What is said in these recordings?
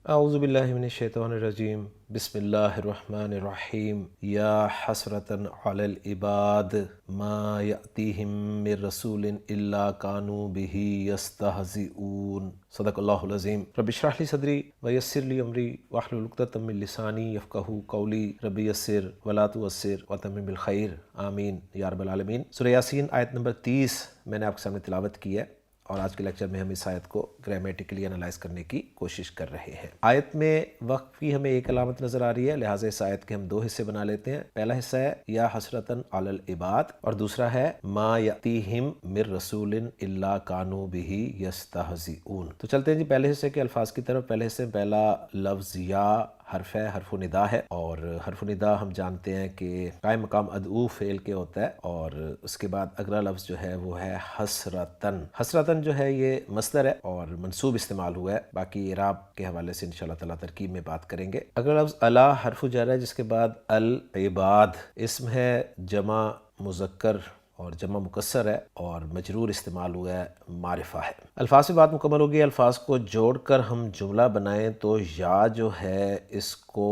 اعوذ باللہ من الشیطان الرجیم بسم اللہ الرحمن الرحیم یا حسرتن علی العباد ما یأتیہم من رسول الا کانوا بہ یستہزئون صدق اللہ العظیم۔ رب اشرح لی صدری ویسر لی امری واحلل عقدۃ من لسانی یفقہوا قولی رب یسر ولا تعسر وتمم بالخیر آمین یا رب العالمین۔ سورہ یاسین آیت نمبر 30 میں نے آپ کے سامنے تلاوت کی ہے، اور آج کے لیکچر میں ہم اس آیت کو گرامیٹیکلی انالائز کرنے کی کوشش کر رہے ہیں۔ آیت میں وقف کی ہمیں ایک علامت نظر آ رہی ہے، لہٰذا اس آیت کے ہم دو حصے بنا لیتے ہیں۔ پہلا حصہ ہے یا حسرتن علی العباد، اور دوسرا ہے ما یأتیہم من رسول الا کانوا بہ یستہزئون۔ تو چلتے ہیں جی پہلے حصے کے الفاظ کی طرف۔ پہلے حصے میں پہلا لفظ یا حرف ہے، حرف ندا ہے، اور حرف ندا ہم جانتے ہیں کہ قائم مقام ادعو فعل کے ہوتا ہے، اور اس کے بعد اگلا لفظ جو ہے وہ ہے حسرتن۔ حسرتن جو ہے یہ مصدر ہے اور منصوب استعمال ہوا ہے، باقی اعراب کے حوالے سے انشاءاللہ تعالیٰ ترکیب میں بات کریں گے۔ اگلا لفظ الا حرف جر ہے، جس کے بعد العباد اسم ہے جمع مذکر اور جمع مکسر ہے، اور مجرور استعمال ہوا ہے، معرفہ ہے۔ الفاظ سے بات مکمل ہوگی۔ الفاظ کو جوڑ کر ہم جملہ بنائیں تو یا جو ہے اس کو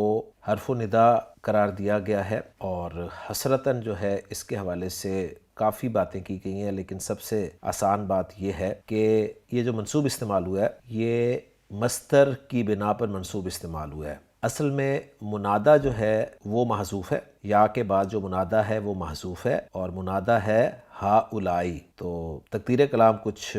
حرف ندا قرار دیا گیا ہے، اور حسرتن جو ہے اس کے حوالے سے کافی باتیں کی گئی ہیں، لیکن سب سے آسان بات یہ ہے کہ یہ جو منصوب استعمال ہوا ہے یہ مصدر کی بنا پر منصوب استعمال ہوا ہے۔ اصل میں منادہ جو ہے وہ محذوف ہے، یا کے بعد جو منادہ ہے وہ محذوف ہے، اور منادہ ہے ہا اولائی۔ تو تقدیر کلام کچھ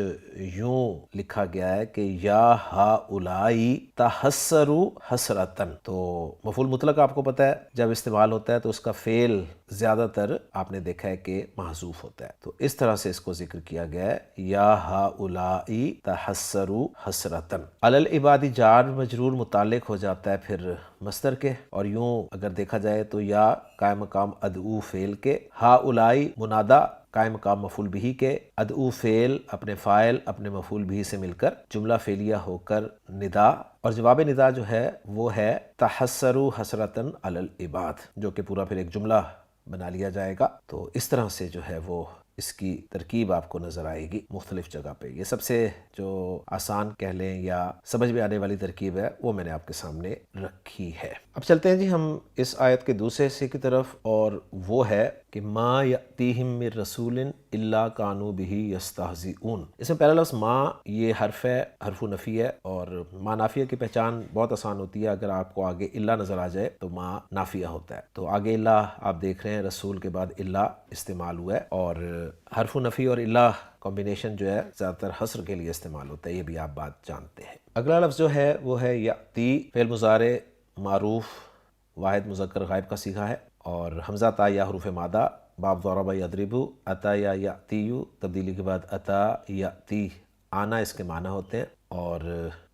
یوں لکھا گیا ہے کہ یا ہا اولائی تحسروا حسرتن۔ تو مفعول مطلق آپ کو پتہ ہے جب استعمال ہوتا ہے تو اس کا فعل زیادہ تر آپ نے دیکھا ہے کہ محذوف ہوتا ہے، تو اس طرح سے اس کو ذکر کیا گیا ہے یا ہا اولائی تحسروا حسرتن۔ علی العباد جار مجرور متعلق ہو جاتا ہے پھر مصدر کے، اور یوں اگر دیکھا جائے تو یا قائم مقام ادعو فعل کے، ہا اولائی منادہ قائم مقام مفعول بہ کے، ادعو فعل اپنے فاعل اپنے مفعول بہ سے مل کر جملہ فعلیہ ہو کر ندا، اور جواب ندا جو ہے وہ ہے تحسروا حسرتن علی العباد، جو کہ پورا پھر ایک جملہ بنا لیا جائے گا۔ تو اس طرح سے جو ہے وہ اس کی ترکیب آپ کو نظر آئے گی مختلف جگہ پہ۔ یہ سب سے جو آسان کہہ لیں یا سمجھ میں آنے والی ترکیب ہے وہ میں نے آپ کے سامنے رکھی ہے۔ اب چلتے ہیں جی ہم اس آیت کے دوسرے حصے کی طرف، اور وہ ہے کہ ما یأتیہم من رسول الا کانوا بہ یستہزئون۔ اس میں پہلا لفظ ما یہ حرف ہے، حرف نفی ہے، اور ما نافیہ کی پہچان بہت آسان ہوتی ہے، اگر آپ کو آگے الا نظر آ جائے تو ما نافیہ ہوتا ہے۔ تو آگے الا آپ دیکھ رہے ہیں، رسول کے بعد الا استعمال ہوا ہے، اور حرف نفی اور الا کمبینیشن جو ہے زیادہ تر حصر کے لیے استعمال ہوتا ہے، یہ بھی آپ بات جانتے ہیں۔ اگلا لفظ جو ہے وہ ہے یأتی، فعل مضارع معروف واحد مذکر غائب کا صیغہ ہے، اور حمزہ تا یا حروف مادہ، باب ضرب یضرب، اتا یا یأتی، تبدیلی کے بعد اتا یأتی، آنا اس کے معنی ہوتے ہیں، اور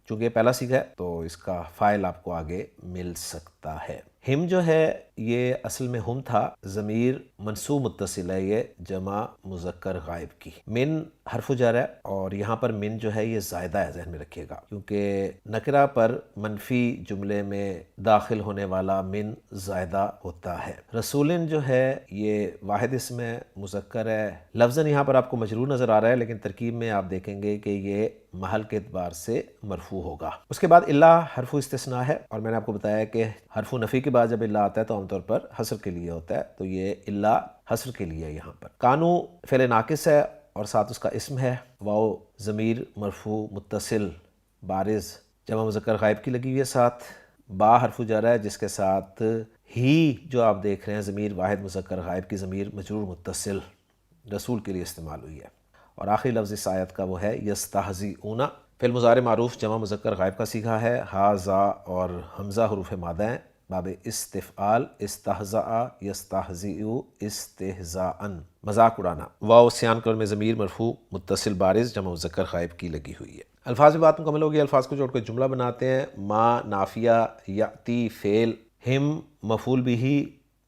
چونکہ یہ پہلا صیغہ ہے تو اس کا فاعل آپ کو آگے مل سکتا ہے۔ ہم جو ہے یہ اصل میں ہم تھا، ضمیر منصوب متصل ہے، یہ جمع مذکر غائب کی۔ من حرف جر ہے، اور یہاں پر من جو ہے یہ زائدہ ہے، ذہن میں رکھیے گا، کیونکہ نکرہ پر منفی جملے میں داخل ہونے والا من زائدہ ہوتا ہے۔ رسولن جو ہے یہ واحد اسم ہے، مذکر ہے، لفظاً یہاں پر آپ کو مجرور نظر آ رہا ہے، لیکن ترکیب میں آپ دیکھیں گے کہ یہ محل کے اعتبار سے مرفوع ہوگا۔ اس کے بعد الا حرف استثناء ہے، اور میں نے آپ کو بتایا کہ حرف نفی کے بعد جب الا آتا ہے تو عام طور پر حصر کے لیے ہوتا ہے، تو یہ الا حصر کے لیے یہاں پر۔ کانو فعل ناقص ہے اور ساتھ اس کا اسم ہے، واو ضمیر مرفوع متصل بارز جمع مذکر غائب کی لگی ہوئی ہے، ساتھ با حرف جر ہے جس کے ساتھ ہی جو آپ دیکھ رہے ہیں ضمیر واحد مذکر غائب کی ضمیر مجرور متصل رسول کے لیے استعمال ہوئی ہے، اور آخری لفظ اس آیت کا وہ ہے یستہزئون، فعل مضارع معروف جمع مذکر غائب کا صیغہ ہے، ہا زا اور حمزہ حروف مادہ ہیں، باب استفعال، استہزاء یستہزئ استہزاءً، مذاق اڑانا، واو سیان کلر میں ضمیر مرفوع متصل بارز جمع مذکر غائب کی لگی ہوئی ہے۔ الفاظ میں بات مکمل ہوگی۔ الفاظ کو جوڑ کر جملہ بناتے ہیں۔ ما نافیہ، یأتی فعل، ہم مفعول بہ،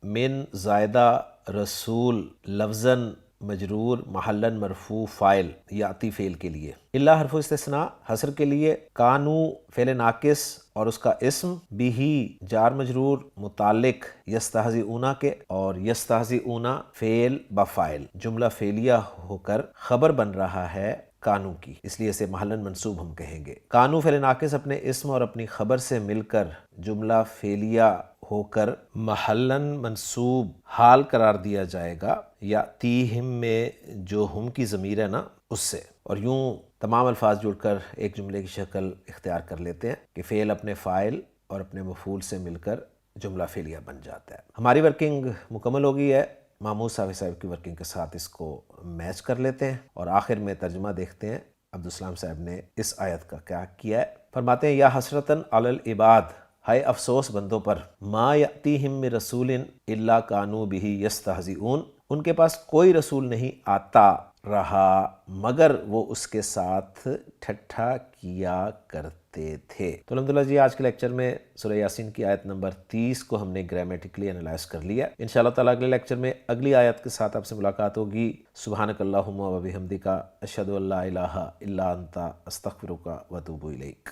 من زائدہ، رسول لفظاً مجرور محلاً مرفوع فاعل یأتی فعل کے لیے، الا حرف استثناء حصر کے لیے، کانو فعل ناقص اور اس کا اسم، بہ جار مجرور متعلق یستہزئون کے، اور یستہزئون فعل بفاعل جملہ فعلیہ ہو کر خبر بن رہا ہے کانو کی، اس لیے اسے محلاً منصوب ہم کہیں گے۔ کانو فعل ناقص اپنے اسم اور اپنی خبر سے مل کر جملہ فعلیہ ہو کر محلاً منصوب حال قرار دیا جائے گا، یا تیہم میں جو ہم کی ضمیر ہے نا اس سے، اور یوں تمام الفاظ جڑ کر ایک جملے کی شکل اختیار کر لیتے ہیں کہ فعل اپنے فاعل اور اپنے مفعول سے مل کر جملہ فعلیہ بن جاتا ہے۔ ہماری ورکنگ مکمل ہو گئی ہے، محمود صافی صاحب کی ورکنگ کے ساتھ اس کو میچ کر لیتے ہیں اور آخر میں ترجمہ دیکھتے ہیں عبدالسلام صاحب نے اس آیت کا کیا کیا ہے۔ فرماتے ہیں یا حسرتاً علی العباد، ہائے افسوس بندوں پر، ما یأتیہم من رسول الا کانوا بہ یستہزئون، ان کے پاس کوئی رسول نہیں آتا رہا مگر وہ اس کے ساتھ ٹھٹھا کیا کرتے تھے۔ تو الحمدللہ جی آج کے لیکچر میں سورہ یاسین کی آیت نمبر 30 کو ہم نے گرامیٹیکلی انالائز کر لیا۔ انشاءاللہ تعالیٰ اگلے لیکچر میں اگلی آیت کے ساتھ آپ سے ملاقات ہوگی۔ سبحانک اللہم و بحمدک، اشہد ان لا الہ الا انت، استغفرک و اتوب الیک۔